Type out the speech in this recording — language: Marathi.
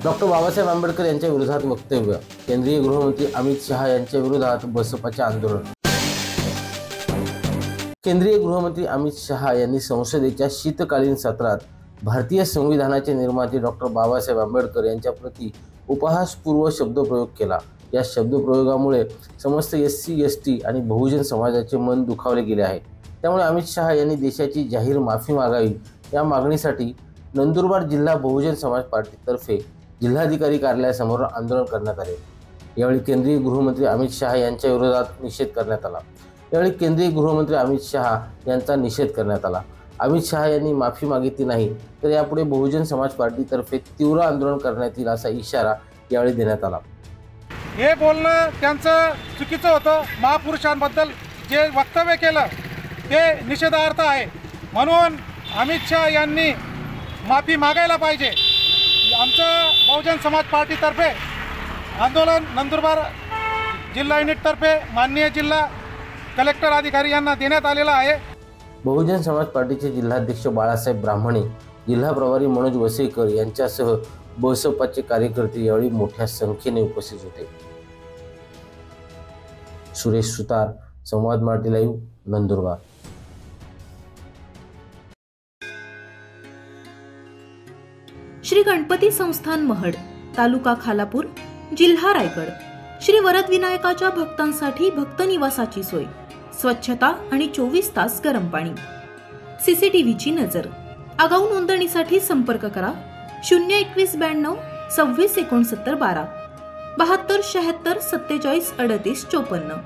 डॉक्टर बाबासाहेब आंबेडकर यांच्या विरोधात वक्तव्य, केंद्रीय गृहमंत्री अमित शहा यांच्या विरोधात बसपाचे आंदोलन। केंद्रीय गृहमंत्री अमित शहा यांनी संसदेच्या शीतकालीन सत्रात भारतीय संविधानाचे निर्माते डॉक्टर बाबासाहेब आंबेडकर यांच्या प्रति उपहासपूर्व शब्दप्रयोग केला। या शब्दप्रयोगामुळे समस्त SC, ST आणि बहुजन समाजाचे मन दुखावले गेले आहे। त्यामुळे अमित शहा यांनी देशाची जाहीर माफी मागावी या मागणीसाठी नंदुरबार जिल्हा बहुजन समाज पार्टीतर्फे जिल्हाधिकारी कार्यालयासमोर आंदोलन करण्यात आले। यावेळी केंद्रीय गृहमंत्री अमित शहा यांच्या विरोधात निषेध करण्यात आला। यावेळी केंद्रीय गृहमंत्री अमित शहा यांचा निषेध करण्यात आला। अमित शहा यांनी माफी मागितली नाही तर यापुढे बहुजन समाज पार्टीतर्फे तीव्र आंदोलन करण्यात येईल असा इशारा यावेळी देण्यात आला। हे बोलणं त्यांचं चुकीचं होतं। महापुरुषांबद्दल जे वक्तव्य केलं ते निषेधार्थ आहे, म्हणून अमित शहा यांनी माफी मागायला पाहिजे। आमचं बहुजन समाज पार्टीतर्फे आंदोलन नंदुरबार जिल्हा युनिटतर्फे माननीय जिल्हा कलेक्टर अधिकारी यांना देण्यात आलेला आहे। बहुजन समाज पार्टीचे जिल्हाध्यक्ष बाळासाहेब ब्राह्मणे, जिल्हा प्रभारी मनोज वसेकर यांच्यासह बसपाचे कार्यकर्ते यावेळी मोठ्या संख्येने उपस्थित होते। सुरेश सुतार, संवाद मराठी लाईव्ह, नंदुरबार। श्री गणपती संस्थान महड, तालुका खालापूर, जिल्हा रायगड। श्री वरद विनायकाच्या भक्तांसाठी भक्त निवासाची सोय, स्वच्छता आणि 24 तास गरम पाणी, CCTVची नजर। आगाऊ नोंदणीसाठी संपर्क करा 021 92 26 69 12 72 76 47 38 54।